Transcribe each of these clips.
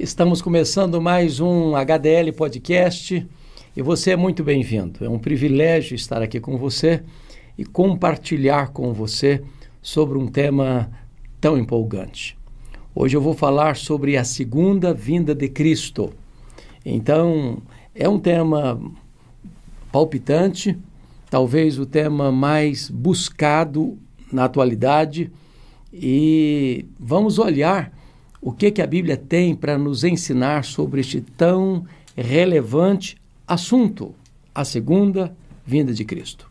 Estamos começando mais um HDL Podcast e você é muito bem-vindo. É um privilégio estar aqui com você e compartilhar com você sobre um tema tão empolgante. Hoje eu vou falar sobre a segunda vinda de Cristo. Então, é um tema palpitante, talvez o tema mais buscado na atualidade, e vamos olhar o que a Bíblia tem para nos ensinar sobre este tão relevante assunto, a segunda vinda de Cristo.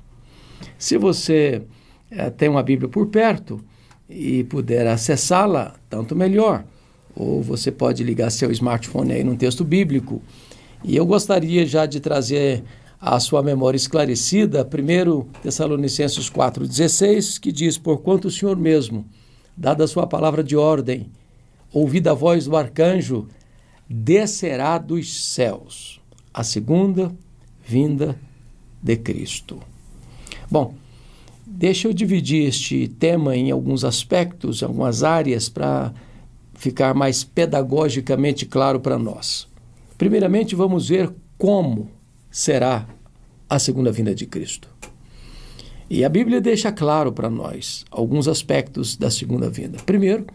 Se você tem uma Bíblia por perto e puder acessá-la, tanto melhor. Ou você pode ligar seu smartphone aí num texto bíblico. E eu gostaria já de trazer à sua memória esclarecida 1 Tessalonicenses 4,16, que diz: porquanto o Senhor mesmo, dada a sua palavra de ordem, ouvida a voz do arcanjo, descerá dos céus, a segunda vinda de Cristo. Bom, deixa eu dividir este tema em alguns aspectos, em algumas áreas, para ficar mais pedagogicamente claro para nós. Primeiramente, vamos ver como será a segunda vinda de Cristo. E a Bíblia deixa claro para nós alguns aspectos da segunda vinda. Primeiro,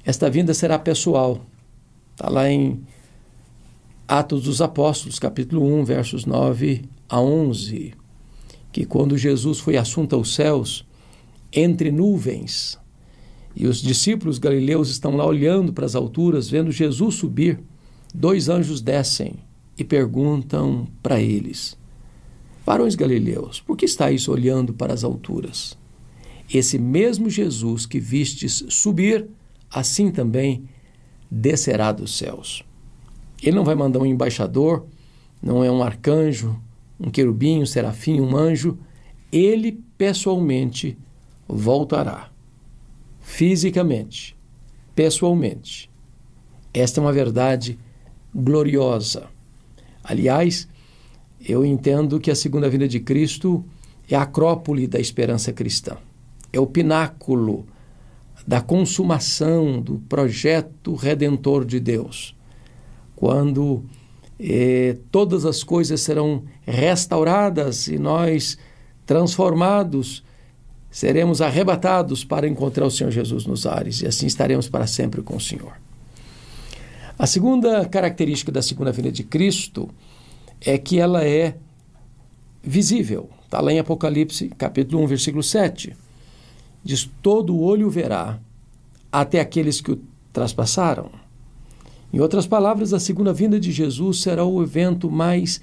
esta vinda será pessoal. Está lá em Atos dos Apóstolos, capítulo 1, versos 9 a 11, que quando Jesus foi assunto aos céus, entre nuvens, e os discípulos galileus estão lá olhando para as alturas, vendo Jesus subir, 2 anjos descem e perguntam para eles: varões galileus, por que estáis olhando para as alturas? Esse mesmo Jesus que vistes subir, assim também descerá dos céus. Ele não vai mandar um embaixador, não é um arcanjo, um querubim, um serafim, um anjo. Ele pessoalmente voltará. Fisicamente, pessoalmente. Esta é uma verdade gloriosa. Aliás, eu entendo que a segunda vinda de Cristo é a acrópole da esperança cristã. É o pináculo da consumação do projeto redentor de Deus, quando todas as coisas serão restauradas e nós, transformados, seremos arrebatados para encontrar o Senhor Jesus nos ares, e assim estaremos para sempre com o Senhor. A segunda característica da segunda vinda de Cristo é que ela é visível. Está lá em Apocalipse, capítulo 1, versículo 7. Diz: todo olho verá, até aqueles que o traspassaram. Em outras palavras, a segunda vinda de Jesus será o evento mais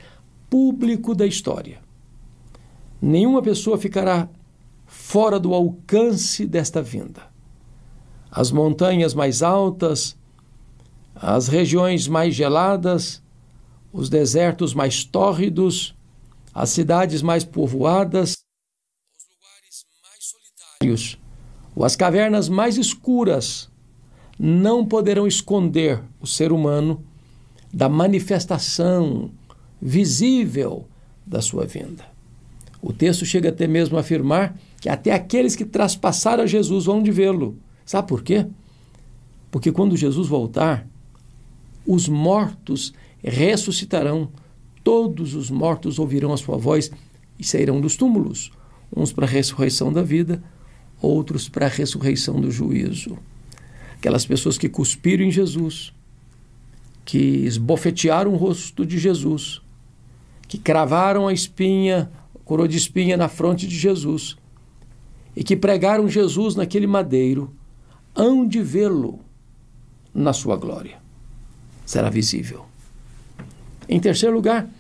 público da história. Nenhuma pessoa ficará fora do alcance desta vinda. As montanhas mais altas, as regiões mais geladas, os desertos mais tórridos, as cidades mais povoadas, ou as cavernas mais escuras não poderão esconder o ser humano da manifestação visível da sua vinda. O texto chega até mesmo a afirmar que até aqueles que traspassaram a Jesus vão de vê-lo. Sabe por quê? Porque quando Jesus voltar, os mortos ressuscitarão, todos os mortos ouvirão a sua voz e sairão dos túmulos, uns para a ressurreição da vida, outros para a ressurreição do juízo. Aquelas pessoas que cuspiram em Jesus, que esbofetearam o rosto de Jesus, que cravaram a espinha, a coroa de espinha na fronte de Jesus, e que pregaram Jesus naquele madeiro, hão de vê-lo na sua glória. Será visível. Em terceiro lugar,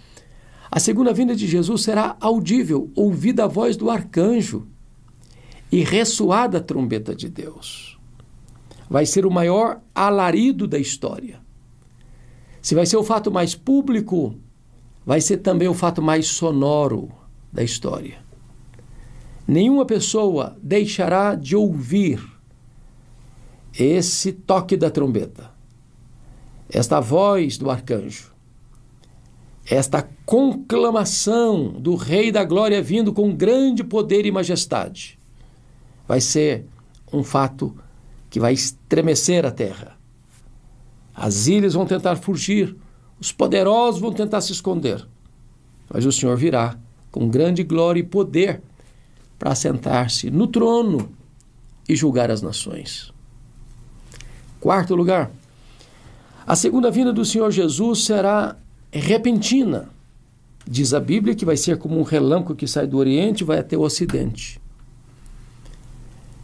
a segunda vinda de Jesus será audível, ouvida a voz do arcanjo e ressoada a trombeta de Deus. Vai ser o maior alarido da história. Se vai ser o fato mais público, vai ser também o fato mais sonoro da história. Nenhuma pessoa deixará de ouvir esse toque da trombeta, esta voz do arcanjo, esta conclamação do Rei da Glória vindo com grande poder e majestade. Vai ser um fato que vai estremecer a terra. As ilhas vão tentar fugir, os poderosos vão tentar se esconder. Mas o Senhor virá com grande glória e poder para assentar-se no trono e julgar as nações. Quarto lugar, a segunda vinda do Senhor Jesus será repentina. Diz a Bíblia que vai ser como um relâmpago que sai do Oriente e vai até o Ocidente.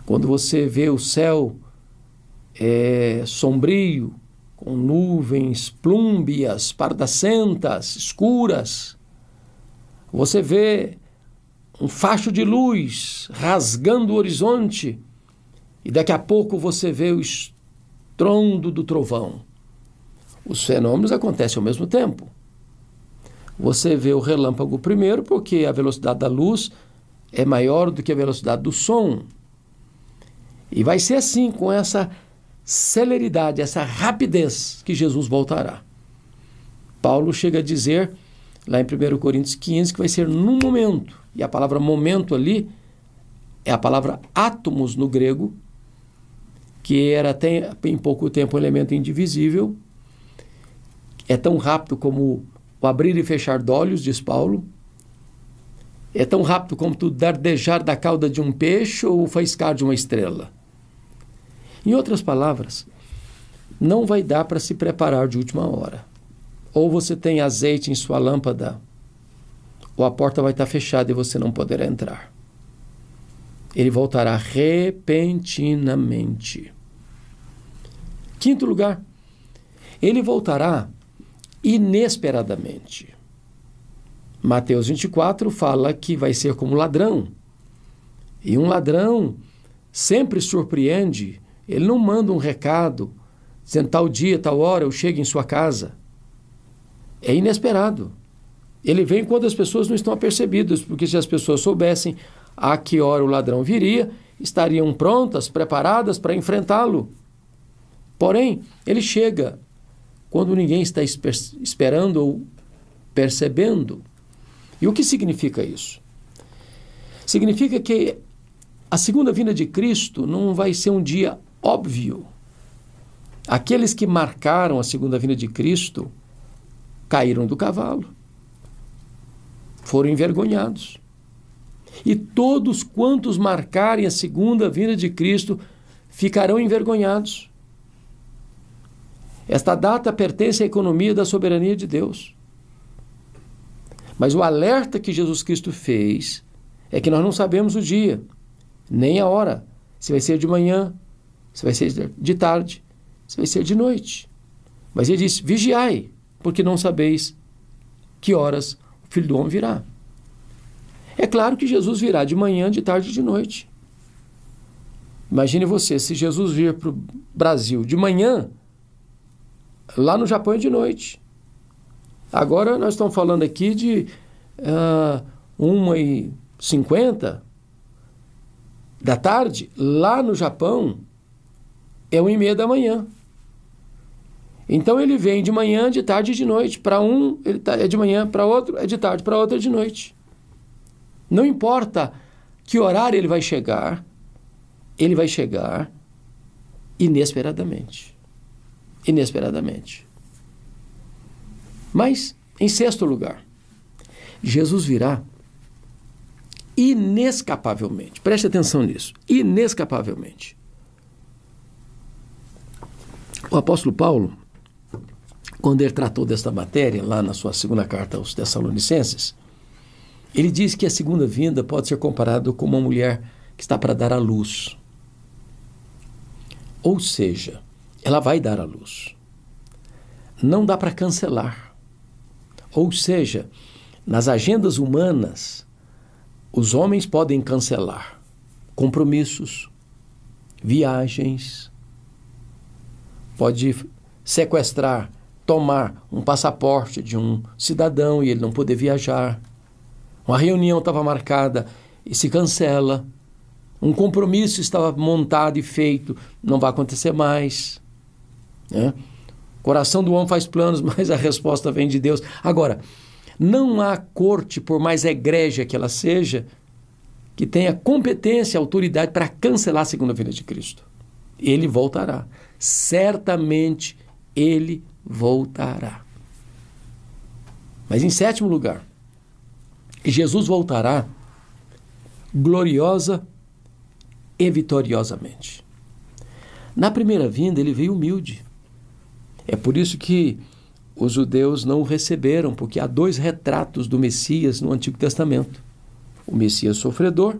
Quando você vê o céu sombrio, com nuvens plúmbias, pardacentas, escuras, você vê um facho de luz rasgando o horizonte e daqui a pouco você vê o estrondo do trovão. Os fenômenos acontecem ao mesmo tempo. Você vê o relâmpago primeiro porque a velocidade da luz é maior do que a velocidade do som. E vai ser assim, com essa celeridade, essa rapidez que Jesus voltará. Paulo chega a dizer, lá em 1 Coríntios 15, que vai ser num momento. E a palavra momento ali é a palavra átomos no grego, que era até em pouco tempo um elemento indivisível. É tão rápido como o abrir e fechar de olhos, diz Paulo. É tão rápido como tu dardejar da cauda de um peixe ou o faiscar de uma estrela. Em outras palavras, não vai dar para se preparar de última hora. Ou você tem azeite em sua lâmpada, ou a porta vai estar fechada e você não poderá entrar. Ele voltará repentinamente. Quinto lugar, ele voltará inesperadamente. Mateus 24 fala que vai ser como ladrão. E um ladrão sempre surpreende. Ele não manda um recado dizendo tal dia, tal hora eu chego em sua casa. É inesperado. Ele vem quando as pessoas não estão apercebidas, porque se as pessoas soubessem a que hora o ladrão viria, estariam prontas, preparadas para enfrentá-lo. Porém, ele chega quando ninguém está esperando ou percebendo. E o que significa isso? Significa que a segunda vinda de Cristo não vai ser um dia óbvio. Aqueles que marcaram a segunda vinda de Cristo caíram do cavalo, foram envergonhados. E todos quantos marcarem a segunda vinda de Cristo ficarão envergonhados. Esta data pertence à economia da soberania de Deus. Mas o alerta que Jesus Cristo fez é que nós não sabemos o dia, nem a hora, se vai ser de manhã, se vai ser de tarde, se vai ser de noite. Mas ele disse, vigiai, porque não sabeis que horas o Filho do Homem virá. É claro que Jesus virá de manhã, de tarde e de noite. Imagine você, se Jesus vir para o Brasil de manhã, lá no Japão é de noite. Agora nós estamos falando aqui de 1h50 da tarde, lá no Japão é 1h30 da manhã. Então ele vem de manhã, de tarde e de noite. Para um é de manhã, para outro é de tarde, para outro é de noite. Não importa que horário ele vai chegar inesperadamente. Inesperadamente. Mas, em sexto lugar, Jesus virá inescapavelmente. Preste atenção nisso. Inescapavelmente. O apóstolo Paulo, quando ele tratou desta matéria, lá na sua segunda carta aos Tessalonicenses, ele diz que a segunda vinda pode ser comparada com uma mulher que está para dar à luz. Ou seja, ela vai dar à luz. Não dá para cancelar. Ou seja, nas agendas humanas, os homens podem cancelar compromissos, viagens, pode sequestrar, tomar um passaporte de um cidadão e ele não poder viajar. Uma reunião estava marcada e se cancela. Um compromisso estava montado e feito, não vai acontecer mais. Né? O coração do homem faz planos, mas a resposta vem de Deus. Agora, não há corte, por mais egrégia que ela seja, que tenha competência e autoridade para cancelar a segunda vinda de Cristo. Ele voltará. Certamente ele voltará. Mas em sétimo lugar, Jesus voltará gloriosa e vitoriosamente. Na primeira vinda, ele veio humilde. É por isso que os judeus não o receberam, porque há dois retratos do Messias no Antigo Testamento: o Messias sofredor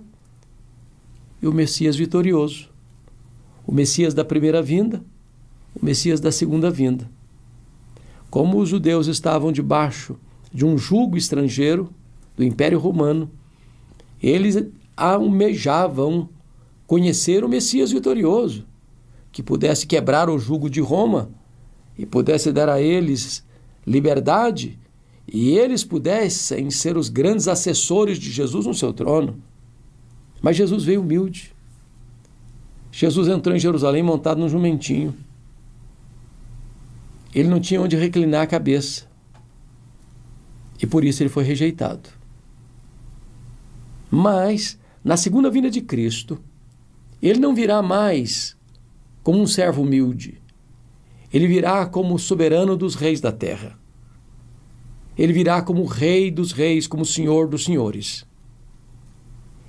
e o Messias vitorioso. O Messias da primeira vinda, o Messias da segunda vinda. Como os judeus estavam debaixo de um jugo estrangeiro do Império Romano, eles almejavam conhecer o Messias vitorioso, que pudesse quebrar o jugo de Roma e pudesse dar a eles liberdade, e eles pudessem ser os grandes assessores de Jesus no seu trono. Mas Jesus veio humilde. Jesus entrou em Jerusalém montado num jumentinho. Ele não tinha onde reclinar a cabeça. E por isso ele foi rejeitado. Mas, na segunda vinda de Cristo, ele não virá mais como um servo humilde. Ele virá como soberano dos reis da terra. Ele virá como rei dos reis, como senhor dos senhores.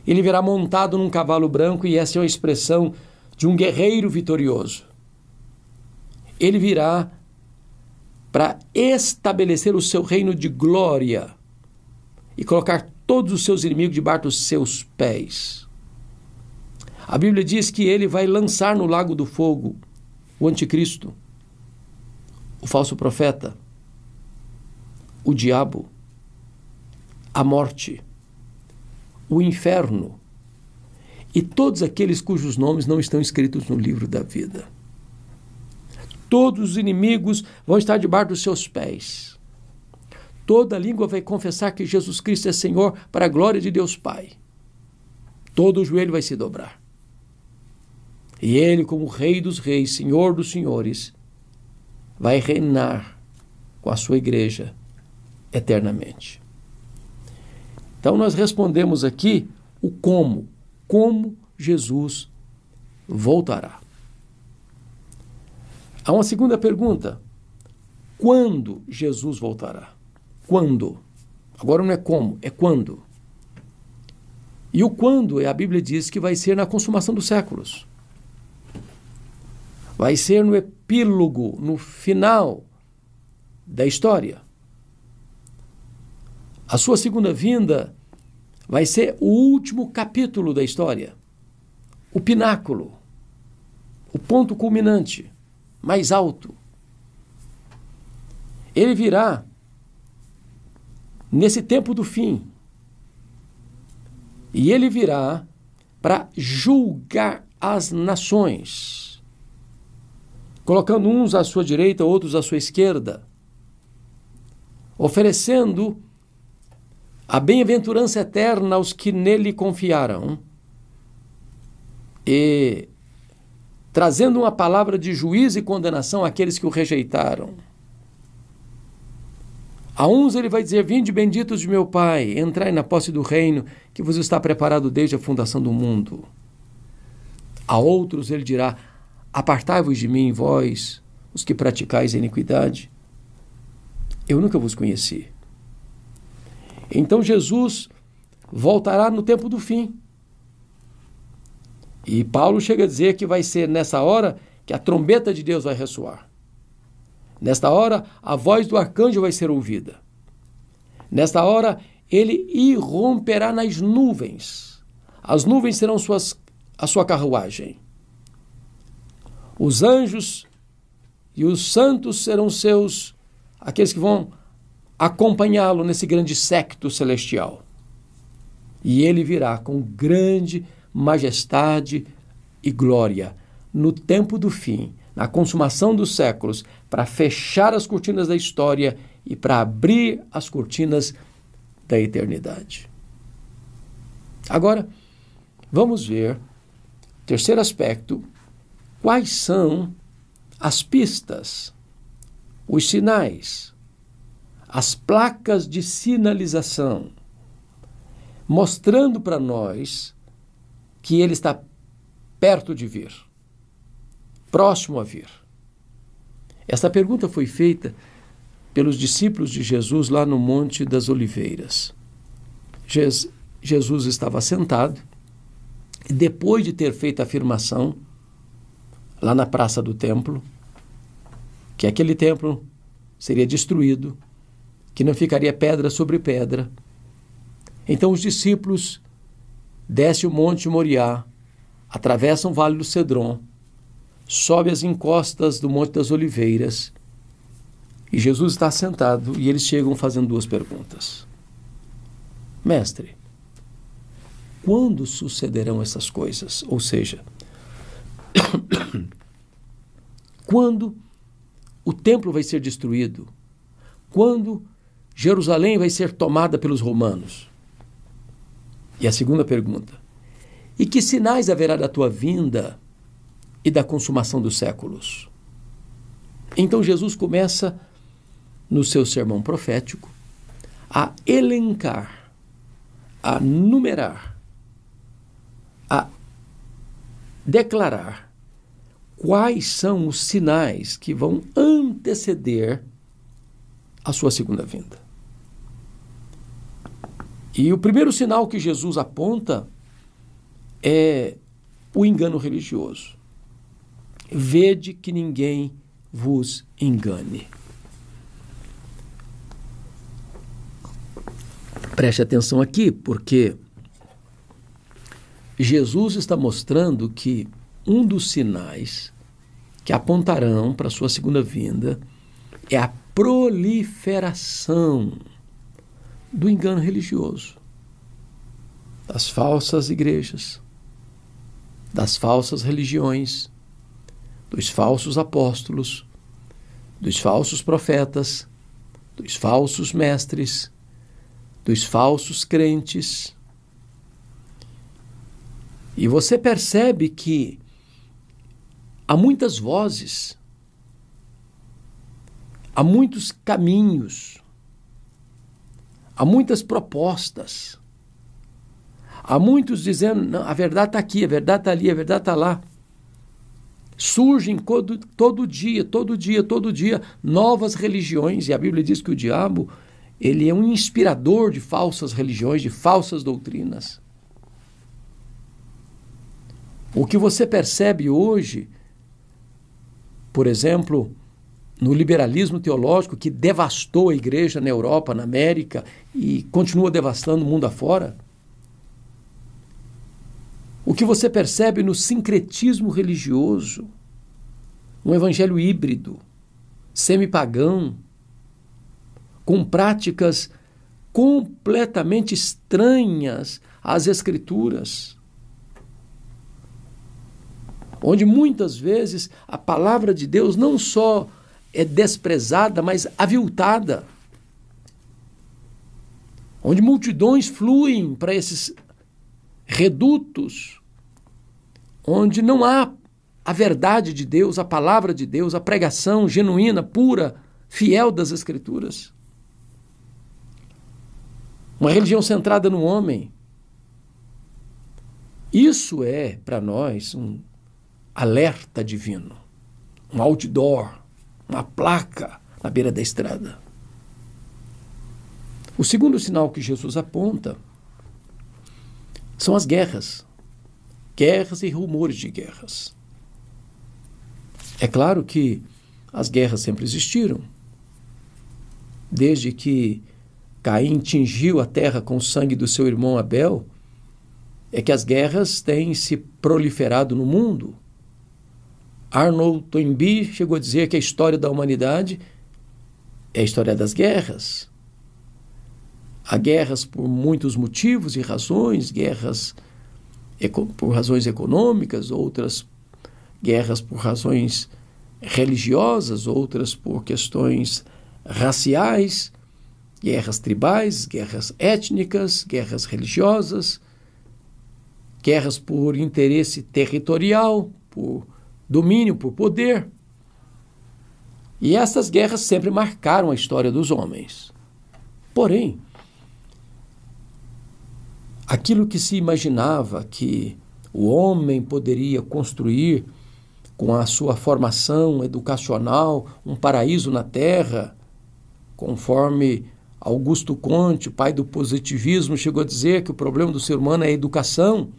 Ele virá montado num cavalo branco, e essa é uma expressão de um guerreiro vitorioso. Ele virá para estabelecer o seu reino de glória e colocar todos os seus inimigos debaixo dos seus pés. A Bíblia diz que ele vai lançar no lago do fogo o anticristo, o falso profeta, o diabo, a morte, o inferno e todos aqueles cujos nomes não estão escritos no livro da vida. Todos os inimigos vão estar debaixo dos seus pés. Toda língua vai confessar que Jesus Cristo é Senhor, para a glória de Deus Pai. Todo o joelho vai se dobrar. E ele, como Rei dos Reis, Senhor dos Senhores, vai reinar com a sua igreja eternamente. Então nós respondemos aqui o como Jesus voltará. Há uma segunda pergunta: quando Jesus voltará? Quando? Agora não é como, é quando. E o quando, a Bíblia diz que vai ser na consumação dos séculos. Vai ser no epílogo, no final da história. A sua segunda vinda vai ser o último capítulo da história, o pináculo, o ponto culminante, mais alto. Ele virá nesse tempo do fim. E ele virá para julgar as nações, colocando uns à sua direita, outros à sua esquerda, oferecendo a bem-aventurança eterna aos que nele confiaram e trazendo uma palavra de juízo e condenação àqueles que o rejeitaram. A uns ele vai dizer: vinde benditos de meu Pai, entrai na posse do reino que vos está preparado desde a fundação do mundo. A outros ele dirá: apartai-vos de mim, vós, os que praticais a iniquidade. Eu nunca vos conheci. Então Jesus voltará no tempo do fim. E Paulo chega a dizer que vai ser nessa hora que a trombeta de Deus vai ressoar. Nesta hora, a voz do arcanjo vai ser ouvida. Nesta hora, ele irromperá nas nuvens. As nuvens serão a sua carruagem. Os anjos e os santos serão aqueles que vão acompanhá-lo nesse grande séquito celestial. E ele virá com grande majestade e glória no tempo do fim, na consumação dos séculos, para fechar as cortinas da história e para abrir as cortinas da eternidade. Agora, vamos ver, terceiro aspecto, quais são as pistas, os sinais, as placas de sinalização, mostrando para nós que ele está perto de vir, próximo a vir. Essa pergunta foi feita pelos discípulos de Jesus lá no Monte das Oliveiras. Jesus estava sentado e, depois de ter feito a afirmação lá na praça do templo, que aquele templo seria destruído, que não ficaria pedra sobre pedra, então os discípulos descem o Monte Moriá, atravessam o Vale do Cedron, sobem as encostas do Monte das Oliveiras, e Jesus está sentado e eles chegam fazendo duas perguntas. Mestre, quando sucederão essas coisas? Ou seja, quando o templo vai ser destruído? Quando Jerusalém vai ser tomada pelos romanos? E a segunda pergunta: e que sinais haverá da tua vinda e da consumação dos séculos? Então Jesus começa, no seu sermão profético, a elencar, a numerar, a declarar quais são os sinais que vão anteceder a sua segunda vinda. E o primeiro sinal que Jesus aponta é o engano religioso. Vede que ninguém vos engane. Preste atenção aqui, porque Jesus está mostrando que um dos sinais que apontarão para a sua segunda vinda é a proliferação do engano religioso, das falsas igrejas, das falsas religiões, dos falsos apóstolos, dos falsos profetas, dos falsos mestres, dos falsos crentes. E você percebe que há muitas vozes, há muitos caminhos, há muitas propostas, há muitos dizendo, não, a verdade está aqui, a verdade está ali, a verdade está lá. Surgem todo dia, novas religiões, e a Bíblia diz que o diabo, ele é um inspirador de falsas religiões, de falsas doutrinas. O que você percebe hoje, por exemplo, no liberalismo teológico que devastou a igreja na Europa, na América e continua devastando o mundo afora, o que você percebe no sincretismo religioso, um evangelho híbrido, semipagão, com práticas completamente estranhas às Escrituras, onde muitas vezes a palavra de Deus não só é desprezada, mas aviltada, onde multidões fluem para esses redutos, onde não há a verdade de Deus, a palavra de Deus, a pregação genuína, pura, fiel das Escrituras. Uma religião centrada no homem. Isso é, para nós, um alerta divino, um outdoor, uma placa na beira da estrada. O segundo sinal que Jesus aponta são as guerras. Guerras e rumores de guerras. É claro que as guerras sempre existiram. Desde que Caim tingiu a terra com o sangue do seu irmão Abel, é que as guerras têm se proliferado no mundo. Arnold Toynbee chegou a dizer que a história da humanidade é a história das guerras. Há guerras por muitos motivos e razões, guerras por razões econômicas, outras guerras por razões religiosas, outras por questões raciais, guerras tribais, guerras étnicas, guerras religiosas, guerras por interesse territorial, por domínio, por poder. E essas guerras sempre marcaram a história dos homens. Porém, aquilo que se imaginava que o homem poderia construir com a sua formação educacional, um paraíso na Terra, conforme Augusto Comte, pai do positivismo, chegou a dizer que o problema do ser humano é a educação.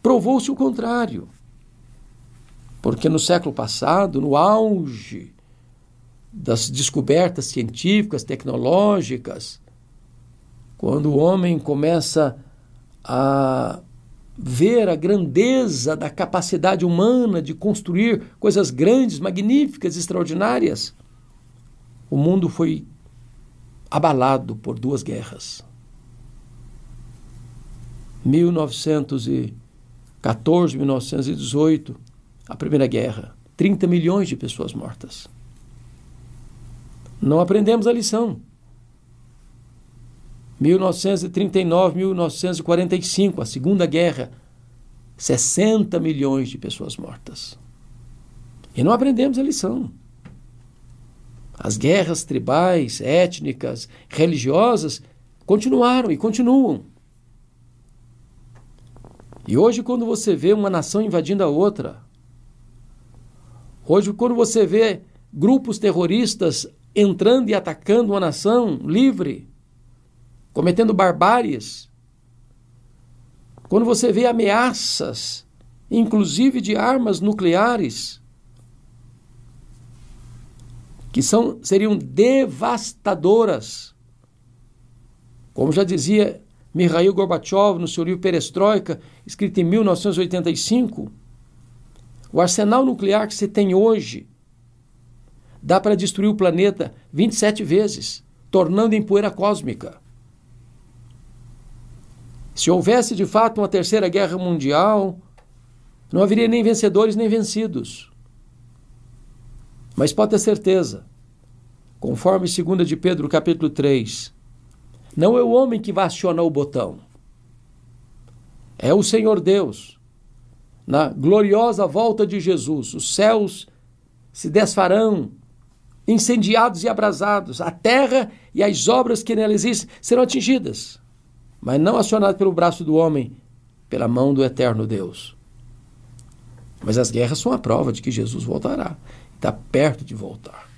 Provou-se o contrário. Porque no século passado, no auge das descobertas científicas, tecnológicas, quando o homem começa a ver a grandeza da capacidade humana de construir coisas grandes, magníficas, extraordinárias, o mundo foi abalado por duas guerras. 1914, 1918, a Primeira Guerra, 30 milhões de pessoas mortas. Não aprendemos a lição. 1939, 1945, a Segunda Guerra, 60 milhões de pessoas mortas. E não aprendemos a lição. As guerras tribais, étnicas, religiosas continuaram e continuam. E hoje, quando você vê uma nação invadindo a outra, hoje, quando você vê grupos terroristas entrando e atacando uma nação livre, cometendo barbáries, quando você vê ameaças, inclusive de armas nucleares, que seriam devastadoras, como já dizia Mikhail Gorbachev no seu livro Perestroika, escrito em 1985, o arsenal nuclear que se tem hoje dá para destruir o planeta 27 vezes, tornando em poeira cósmica. Se houvesse de fato uma terceira guerra mundial, não haveria nem vencedores nem vencidos. Mas pode ter certeza, conforme 2 de Pedro capítulo 3, não é o homem que vai acionar o botão. É o Senhor Deus. Na gloriosa volta de Jesus, os céus se desfarão, incendiados e abrasados. A terra e as obras que nela existem serão atingidas, mas não acionadas pelo braço do homem, pela mão do eterno Deus. Mas as guerras são a prova de que Jesus voltará. Está perto de voltar.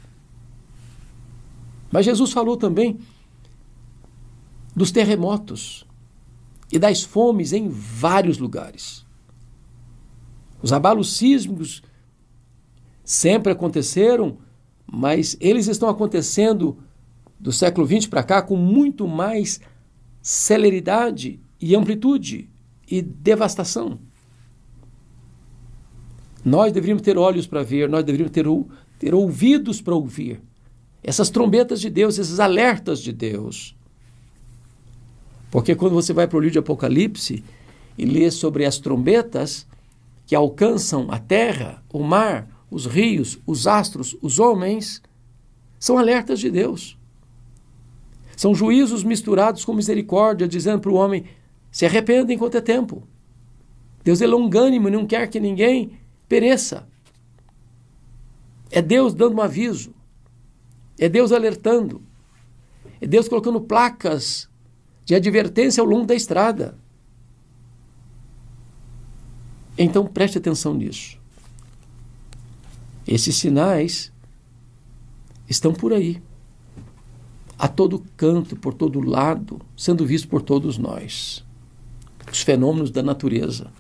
Mas Jesus falou também dos terremotos e das fomes em vários lugares. Os abalos sísmicos sempre aconteceram, mas eles estão acontecendo do século XX para cá com muito mais celeridade e amplitude e devastação. Nós deveríamos ter olhos para ver, nós deveríamos ter ouvidos para ouvir essas trombetas de Deus, esses alertas de Deus. Porque quando você vai para o livro de Apocalipse e lê sobre as trombetas que alcançam a terra, o mar, os rios, os astros, os homens, são alertas de Deus. São juízos misturados com misericórdia, dizendo para o homem, se arrependa enquanto é tempo. Deus é longânimo e não quer que ninguém pereça. É Deus dando um aviso. É Deus alertando. É Deus colocando placas de advertência ao longo da estrada. Então preste atenção nisso. Esses sinais estão por aí, a todo canto, por todo lado, sendo vistos por todos nós. Os fenômenos da natureza,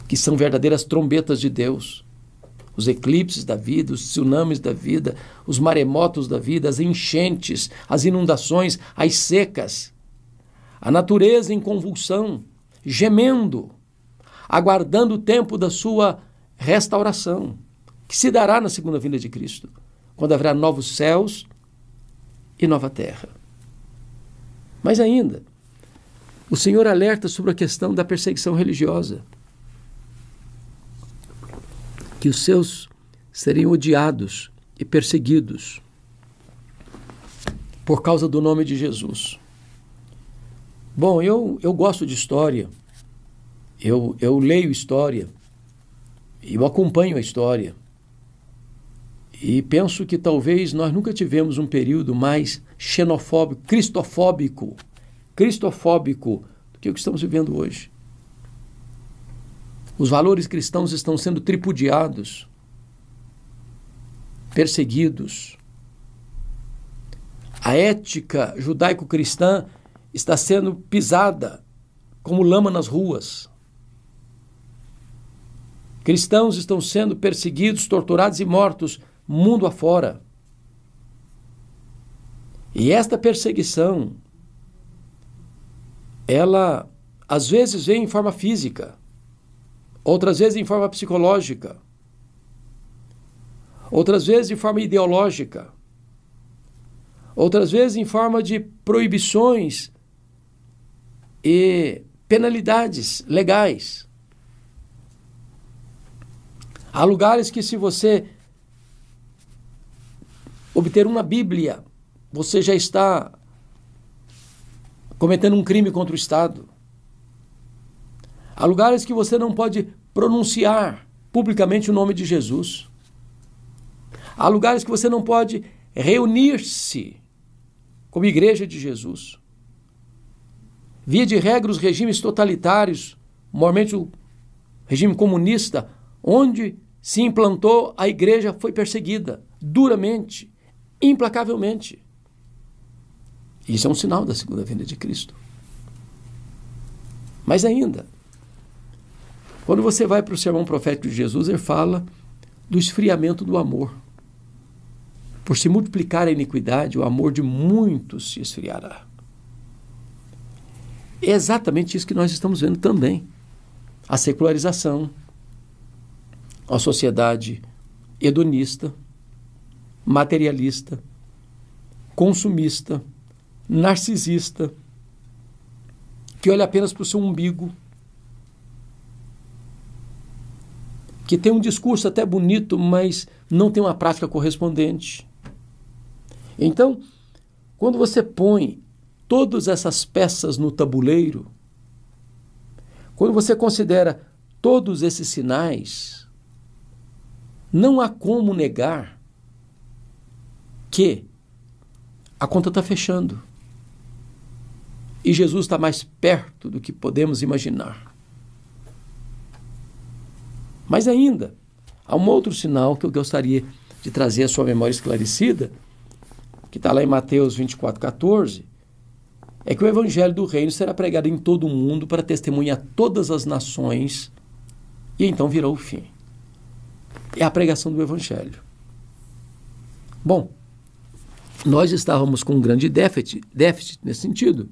que são verdadeiras trombetas de Deus. Os eclipses da vida, os tsunamis da vida, os maremotos da vida, as enchentes, as inundações, as secas. A natureza em convulsão, gemendo, aguardando o tempo da sua restauração, que se dará na segunda vinda de Cristo, quando haverá novos céus e nova terra. Mas ainda, o Senhor alerta sobre a questão da perseguição religiosa, que os seus seriam odiados e perseguidos por causa do nome de Jesus. Bom, eu gosto de história, eu leio história, eu acompanho a história e penso que talvez nós nunca tivemos um período mais xenofóbico, cristofóbico do que o que estamos vivendo hoje. Os valores cristãos estão sendo tripudiados, perseguidos. A ética judaico-cristã está sendo pisada como lama nas ruas. Cristãos estão sendo perseguidos, torturados e mortos mundo afora. E esta perseguição, ela às vezes vem em forma física, outras vezes em forma psicológica, outras vezes em forma ideológica, outras vezes em forma de proibições e penalidades legais. Há lugares que, se você obter uma Bíblia, você já está cometendo um crime contra o Estado. Há lugares que você não pode pronunciar publicamente o nome de Jesus. Há lugares que você não pode reunir-se como igreja de Jesus. Via de regra, os regimes totalitários, normalmente o regime comunista, onde se implantou, a igreja foi perseguida duramente, implacavelmente. Isso é um sinal da segunda vinda de Cristo. Mas ainda, quando você vai para o sermão profético de Jesus, ele fala do esfriamento do amor. Por se multiplicar a iniquidade, o amor de muitos se esfriará. É exatamente isso que nós estamos vendo também. A secularização, a sociedade hedonista, materialista, consumista, narcisista, que olha apenas para o seu umbigo, que tem um discurso até bonito, mas não tem uma prática correspondente. Então, quando você põe todas essas peças no tabuleiro, quando você considera todos esses sinais, não há como negar que a conta está fechando. E Jesus está mais perto do que podemos imaginar. Mas ainda, há um outro sinal que eu gostaria de trazer à sua memória esclarecida, que está lá em Mateus 24:14, é que o evangelho do reino será pregado em todo o mundo para testemunhar todas as nações, e então virá o fim. É a pregação do evangelho. Bom, nós estávamos com um grande déficit nesse sentido,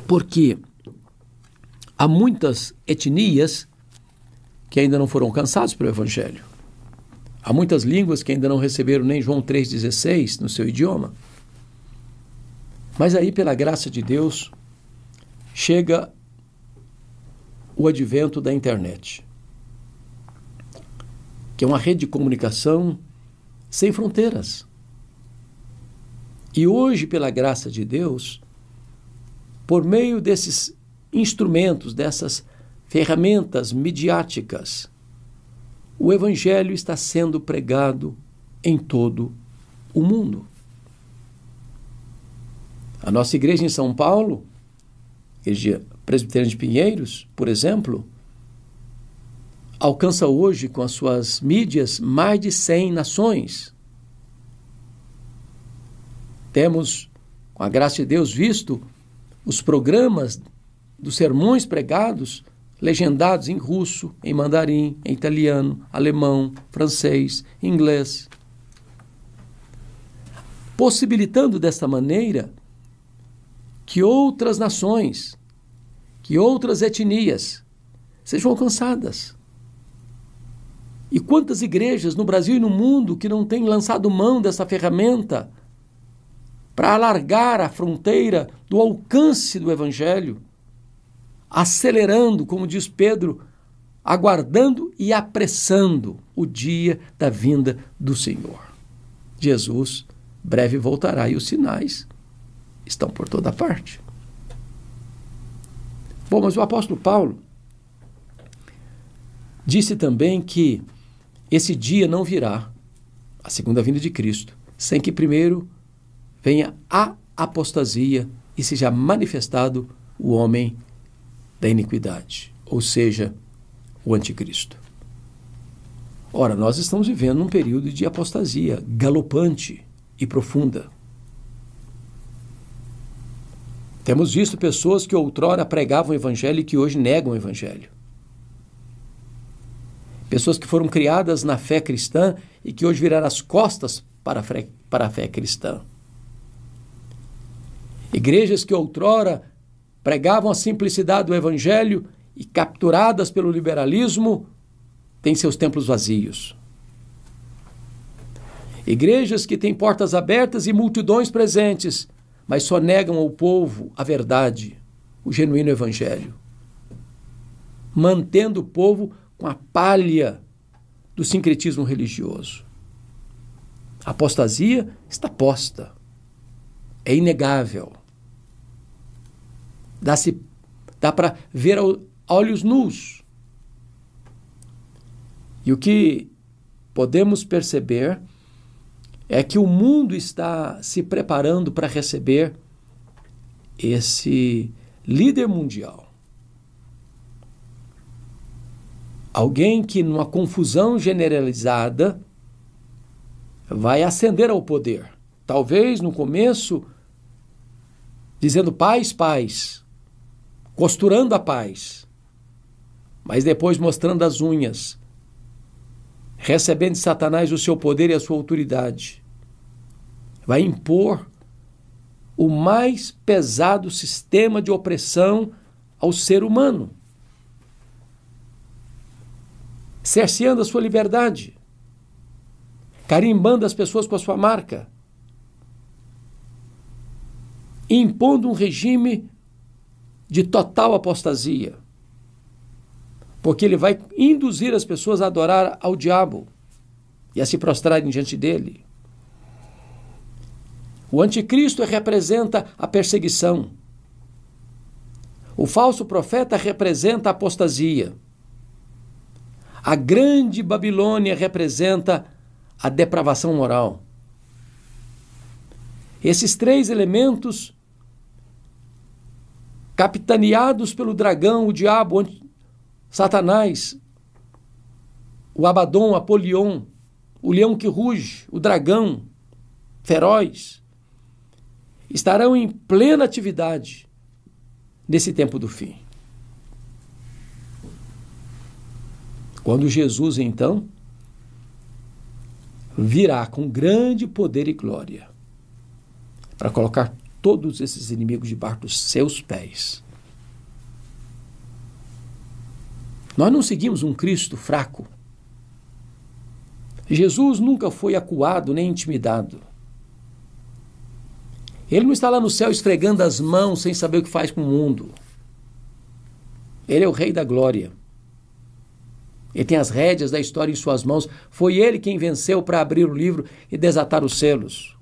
porque há muitas etnias que ainda não foram alcançadas pelo evangelho. Há muitas línguas que ainda não receberam nem João 3,16 no seu idioma. Mas aí, pela graça de Deus, chega o advento da internet, que é uma rede de comunicação sem fronteiras. E hoje, pela graça de Deus, por meio desses instrumentos, dessas ferramentas midiáticas, o evangelho está sendo pregado em todo o mundo. A nossa igreja em São Paulo, Igreja Presbiteriana de Pinheiros, por exemplo, alcança hoje com as suas mídias mais de 100 nações. Temos, com a graça de Deus, visto os programas dos sermões pregados, legendados em russo, em mandarim, em italiano, alemão, francês, inglês, possibilitando desta maneira que outras nações, que outras etnias sejam alcançadas. E quantas igrejas no Brasil e no mundo que não têm lançado mão dessa ferramenta para alargar a fronteira do alcance do evangelho, acelerando, como diz Pedro, aguardando e apressando o dia da vinda do Senhor. Jesus breve voltará e os sinais estão por toda parte. Bom, mas o apóstolo Paulo disse também que esse dia não virá, a segunda vinda de Cristo, sem que primeiro venha a apostasia e seja manifestado o homem da iniquidade, ou seja, o anticristo. Ora, nós estamos vivendo um período de apostasia galopante e profunda. Temos visto pessoas que outrora pregavam o evangelho e que hoje negam o evangelho. Pessoas que foram criadas na fé cristã e que hoje viraram as costas para a fé cristã. Igrejas que outrora pregavam a simplicidade do evangelho e, capturadas pelo liberalismo, têm seus templos vazios. Igrejas que têm portas abertas e multidões presentes, mas só negam ao povo a verdade, o genuíno evangelho, mantendo o povo com a palha do sincretismo religioso. A apostasia está posta. É inegável. Dá para ver a olhos nus. E o que podemos perceber é que o mundo está se preparando para receber esse líder mundial. Alguém que, numa confusão generalizada, vai ascender ao poder. Talvez, no começo, dizendo paz, paz, costurando a paz, mas depois mostrando as unhas, recebendo de Satanás o seu poder e a sua autoridade. Vai impor o mais pesado sistema de opressão ao ser humano, cerceando a sua liberdade, carimbando as pessoas com a sua marca, impondo um regime de total apostasia, porque ele vai induzir as pessoas a adorar ao diabo e a se prostrarem diante dele. O anticristo representa a perseguição. O falso profeta representa a apostasia. A grande Babilônia representa a depravação moral. Esses três elementos, capitaneados pelo dragão, o diabo, Satanás, o Abaddon, o Apolion, o leão que ruge, o dragão feroz, estarão em plena atividade nesse tempo do fim. Quando Jesus, então, virá com grande poder e glória para colocar todos esses inimigos debaixo dos seus pés. Nós não seguimos um Cristo fraco. Jesus nunca foi acuado nem intimidado. Ele não está lá no céu esfregando as mãos sem saber o que faz com o mundo. Ele é o Rei da Glória. Ele tem as rédeas da história em suas mãos. Foi ele quem venceu para abrir o livro e desatar os selos.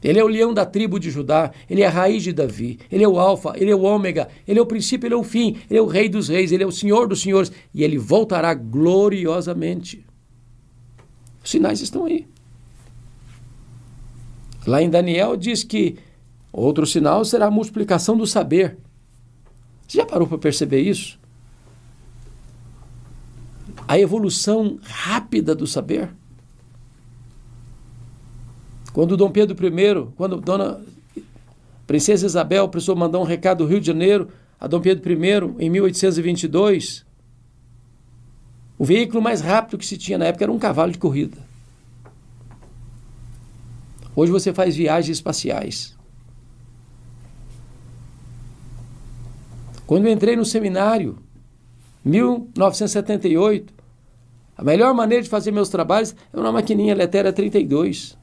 Ele é o leão da tribo de Judá, ele é a raiz de Davi, ele é o alfa, ele é o ômega, ele é o princípio, ele é o fim, ele é o rei dos reis, ele é o senhor dos senhores, e ele voltará gloriosamente. Os sinais estão aí. Lá em Daniel diz que outro sinal será a multiplicação do saber. Você já parou para perceber isso? A evolução rápida do saber. Quando Dom Pedro I, quando Dona Princesa Isabel precisou mandar um recado do Rio de Janeiro a Dom Pedro I, em 1822, o veículo mais rápido que se tinha na época era um cavalo de corrida. Hoje você faz viagens espaciais. Quando eu entrei no seminário, em 1978, a melhor maneira de fazer meus trabalhos era uma maquininha Letera 32.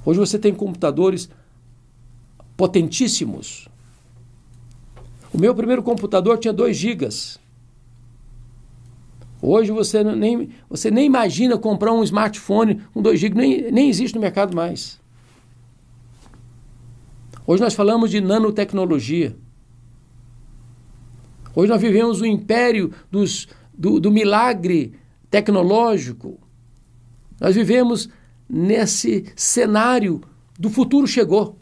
Hoje você tem computadores potentíssimos. O meu primeiro computador tinha 2 gigas. Hoje você nem imagina comprar um smartphone com 2 gigas, nem existe no mercado mais. Hoje nós falamos de nanotecnologia. Hoje nós vivemos o império do milagre tecnológico. Nós vivemos nesse cenário do futuro chegou.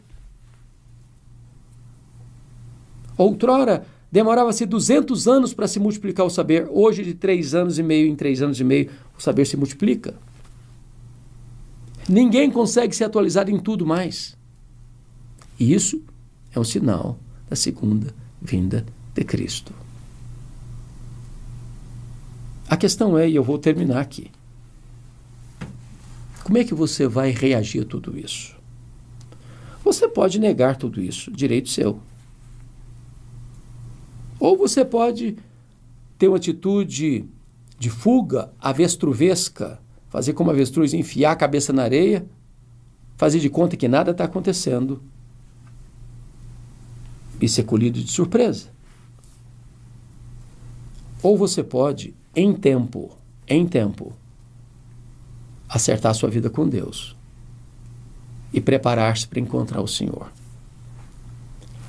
Outrora, demorava-se 200 anos para se multiplicar o saber. Hoje, de 3 anos e meio em 3 anos e meio, o saber se multiplica. Ninguém consegue se atualizar em tudo mais. E isso é um sinal da segunda vinda de Cristo. A questão é, e eu vou terminar aqui, como é que você vai reagir a tudo isso? Você pode negar tudo isso, direito seu. Ou você pode ter uma atitude de fuga avestruvesca, fazer como avestruz, enfiar a cabeça na areia, fazer de conta que nada está acontecendo e ser colhido de surpresa. Ou você pode, em tempo, acertar a sua vida com Deus e preparar-se para encontrar o Senhor.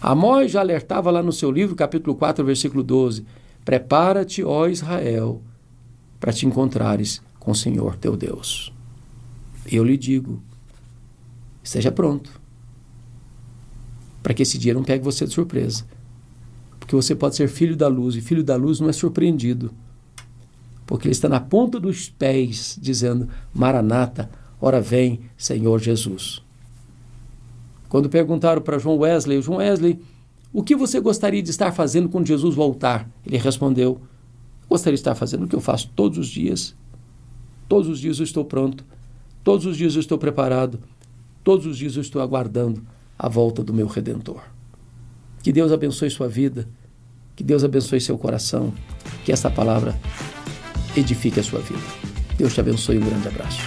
Amós já alertava lá no seu livro, capítulo 4, versículo 12, prepara-te, ó Israel, para te encontrares com o Senhor teu Deus. Eu lhe digo, esteja pronto, para que esse dia não pegue você de surpresa. Porque você pode ser filho da luz, e filho da luz não é surpreendido, porque ele está na ponta dos pés, dizendo, Maranata, ora vem, Senhor Jesus. Quando perguntaram para João Wesley, o que você gostaria de estar fazendo quando Jesus voltar? Ele respondeu, gostaria de estar fazendo o que eu faço todos os dias. Todos os dias eu estou pronto, todos os dias eu estou preparado, todos os dias eu estou aguardando a volta do meu Redentor. Que Deus abençoe sua vida, que Deus abençoe seu coração, que essa palavra edifique a sua vida. Deus te abençoe, um grande abraço.